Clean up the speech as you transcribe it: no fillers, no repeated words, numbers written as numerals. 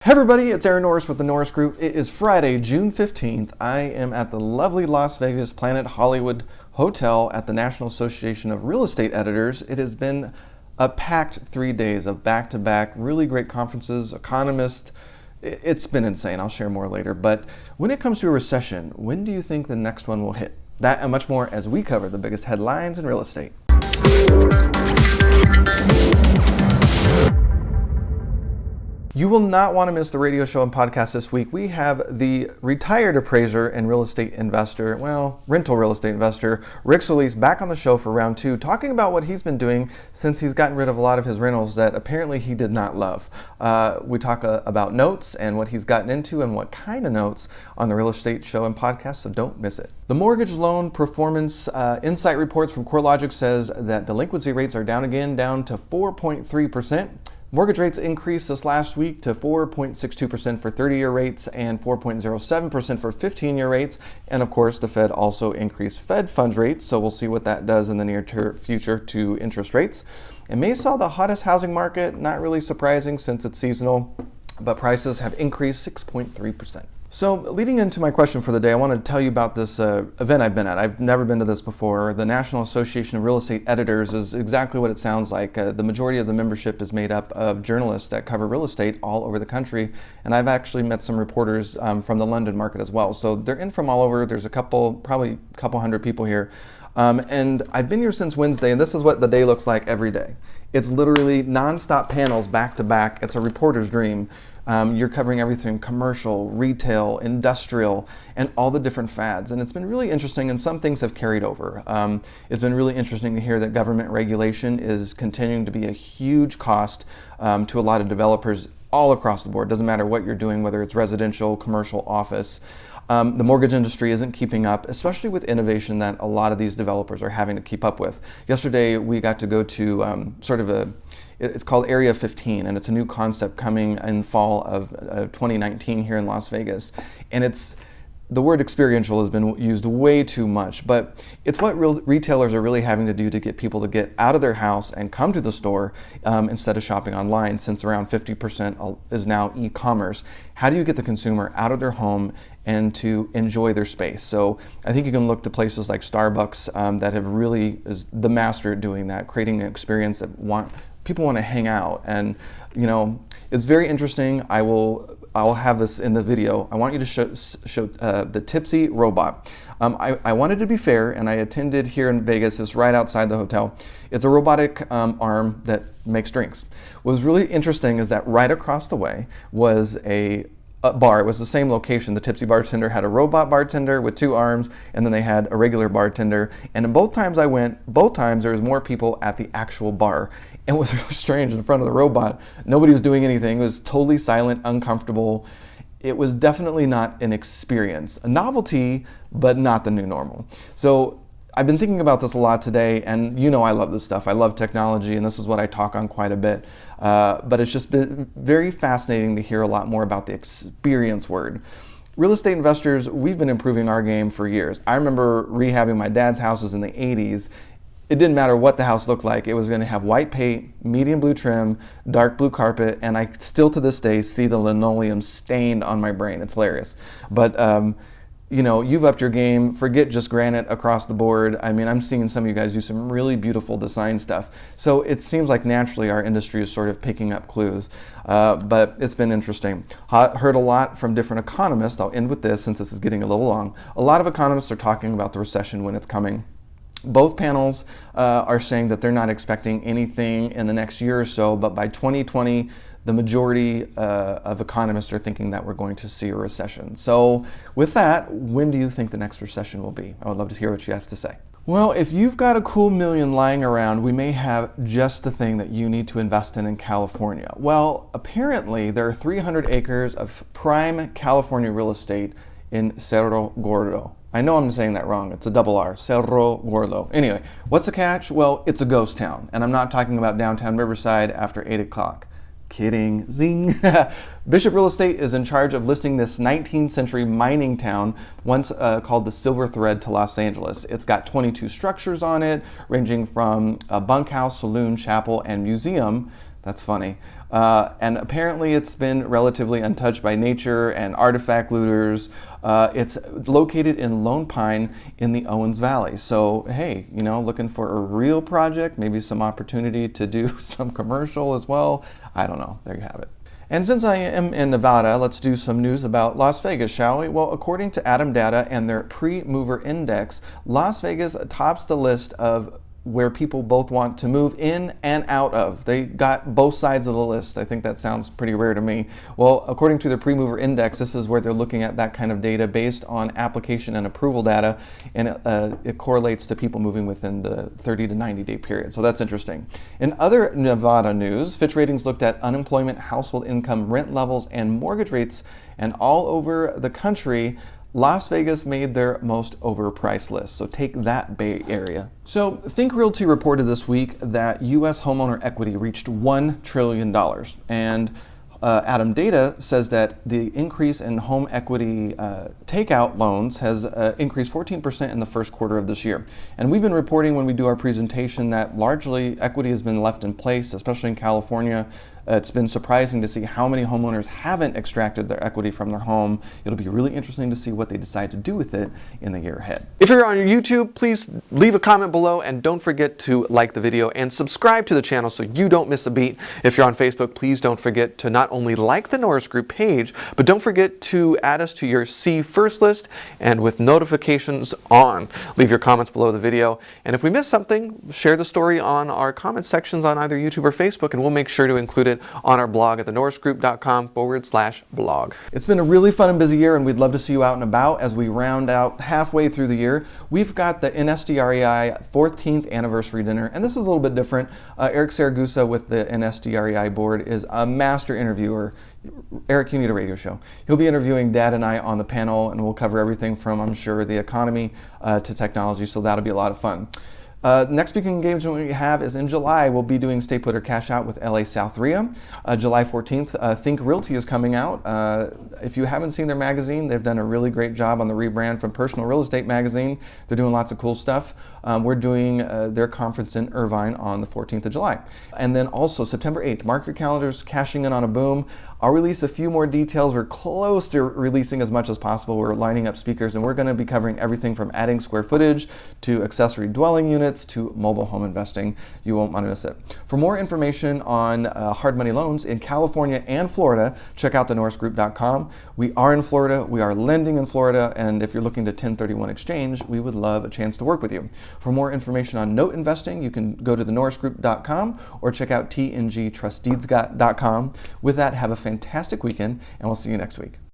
Hey everybody, it's Norris with the Norris Group. It is Friday, June 15th. I am at the lovely Las Vegas Planet Hollywood Hotel at the National Association of Real Estate Editors. It has been a packed 3 days of back-to-back really great conferences, economists. It's been insane. I'll share more later. But when it comes to a recession, when do you think the next one will hit? That and much more as we cover the biggest headlines in real estate. You will not want to miss the radio show and podcast this week. We have the retired appraiser and real estate investor, rental real estate investor, Rick Solis, back on the show for round two, talking about what he's been doing since he's gotten rid of a lot of his rentals that apparently he did not love. We talk about notes and what he's gotten into and what kind of notes on the real estate show and podcast, so don't miss it. The mortgage loan performance insight reports from CoreLogic says that delinquency rates are down to 4.3%. Mortgage rates increased this last week to 4.62% for 30-year rates and 4.07% for 15-year rates. And of course, the Fed also increased Fed funds rates, so we'll see what that does in the near future to interest rates. And May saw the hottest housing market, not really surprising since it's seasonal, but prices have increased 6.3%. So leading into my question for the day, I want to tell you about this event I've been at. I've never been to this before. The National Association of Real Estate Editors is exactly what it sounds like. The majority of the membership is made up of journalists that cover real estate all over the country. And I've actually met some reporters from the London market as well. So they're in from all over. There's probably a couple hundred people here. And I've been here since Wednesday, and this is what the day looks like every day. It's literally nonstop panels back to back. It's a reporter's dream. You're covering everything commercial, retail, industrial, and all the different fads. And it's been really interesting, and some things have carried over. It's been really interesting to hear that government regulation is continuing to be a huge cost to a lot of developers all across the board. Doesn't matter what you're doing, whether it's residential, commercial, office. The mortgage industry isn't keeping up, especially with innovation that a lot of these developers are having to keep up with. Yesterday, we got to go to it's called Area 15, and it's a new concept coming in fall of 2019 here in Las Vegas. And the word experiential has been used way too much, but it's what retailers are really having to do to get people to get out of their house and come to the store instead of shopping online, since around 50% is now e-commerce. How do you get the consumer out of their home and to enjoy their space? So I think you can look to places like Starbucks that have really is the master at doing that, creating an experience that people want to hang out. And it's very interesting. I'll have this in the video. I want you to show the Tipsy robot. I wanted to be fair, and I attended here in Vegas. It's right outside the hotel. It's a robotic arm that makes drinks. What was really interesting is that right across the way was a bar. It was the same location. The Tipsy bartender had a robot bartender with two arms, and then they had a regular bartender. And in both times I went, there was more people at the actual bar. It was really strange in front of the robot. Nobody was doing anything. It was totally silent, uncomfortable. It was definitely not an experience. A novelty, but not the new normal. So I've been thinking about this a lot today, and I love this stuff. I love technology, and this is what I talk on quite a bit. But it's just been very fascinating to hear a lot more about the experience word. Real estate investors, we've been improving our game for years. I remember rehabbing my dad's houses in the 80s. It didn't matter what the house looked like. It was going to have white paint, medium blue trim, dark blue carpet, and I still to this day see the linoleum stained on my brain. It's hilarious. But you've upped your game. Forget just granite across the board. I mean, I'm seeing some of you guys do some really beautiful design stuff. So it seems like naturally our industry is sort of picking up clues. But it's been interesting. Heard a lot from different economists. I'll end with this since this is getting a little long. A lot of economists are talking about the recession when it's coming. Both panels are saying that they're not expecting anything in the next year or so, but by 2020, the majority of economists are thinking that we're going to see a recession. So with that, when do you think the next recession will be? I would love to hear what you have to say. Well, if you've got a cool million lying around, we may have just the thing that you need to invest in California. Well, apparently there are 300 acres of prime California real estate in Cerro Gordo. I know I'm saying that wrong. It's a double R, Cerro Gordo. Anyway, what's the catch? Well, it's a ghost town. And I'm not talking about downtown Riverside after 8 o'clock. Kidding, zing. Bishop Real Estate is in charge of listing this 19th century mining town, once called the Silver Thread, to Los Angeles. It's got 22 structures on it, ranging from a bunkhouse, saloon, chapel, and museum. That's funny. And apparently it's been relatively untouched by nature and artifact looters. It's located in Lone Pine in the Owens Valley. So, hey, looking for a real project, maybe some opportunity to do some commercial as well. I don't know. There you have it. And since I am in Nevada, let's do some news about Las Vegas, shall we? Well, according to Adam Data and their pre-mover index, Las Vegas tops the list of where people both want to move in and out of. They got both sides of the list. I think that sounds pretty rare to me. Well, according to the pre-mover index, this is where they're looking at that kind of data based on application and approval data, and it correlates to people moving within the 30 to 90 day period. So that's interesting. In other Nevada news, Fitch Ratings looked at unemployment, household income, rent levels, and mortgage rates, and all over the country, Las Vegas made their most overpriced list. So take that, Bay Area. So Think Realty reported this week that U.S. homeowner equity reached $1 trillion. And Adam Data says that the increase in home equity takeout loans has increased 14% in the first quarter of this year. And we've been reporting when we do our presentation that largely equity has been left in place, especially in California. It's been surprising to see how many homeowners haven't extracted their equity from their home. It'll be really interesting to see what they decide to do with it in the year ahead. If you're on YouTube, please leave a comment below and don't forget to like the video and subscribe to the channel so you don't miss a beat. If you're on Facebook, please don't forget to not only like the Norris Group page, but don't forget to add us to your See First list and with notifications on. Leave your comments below the video. And if we missed something, share the story on our comment sections on either YouTube or Facebook, and we'll make sure to include it on our blog at thenorrisgroup.com/blog. It's been a really fun and busy year, and we'd love to see you out and about as we round out halfway through the year. We've got the NSDREI 14th anniversary dinner, and this is a little bit different. Eric Saragusa with the NSDREI board is a master interviewer. Eric, you need a radio show. He'll be interviewing Dad and I on the panel, and we'll cover everything from, I'm sure, the economy to technology, so that'll be a lot of fun. Next speaking engagement we have is in July. We'll be doing Stay Put or Cash Out with LA South RIA. July 14th, Think Realty is coming out. If you haven't seen their magazine, they've done a really great job on the rebrand from Personal Real Estate Magazine. They're doing lots of cool stuff. We're doing their conference in Irvine on the 14th of July. And then also September 8th, mark your calendars, cashing in on a boom. I'll release a few more details. We're close to releasing as much as possible. We're lining up speakers, and we're going to be covering everything from adding square footage to accessory dwelling units to mobile home investing. You won't want to miss it. For more information on hard money loans in California and Florida, check out thenorrisgroup.com. We are in Florida. We are lending in Florida. And if you're looking to 1031 exchange, we would love a chance to work with you. For more information on note investing, you can go to thenorrisgroup.com or check out tngtrustdeeds.com. With that, have a fantastic weekend, and we'll see you next week.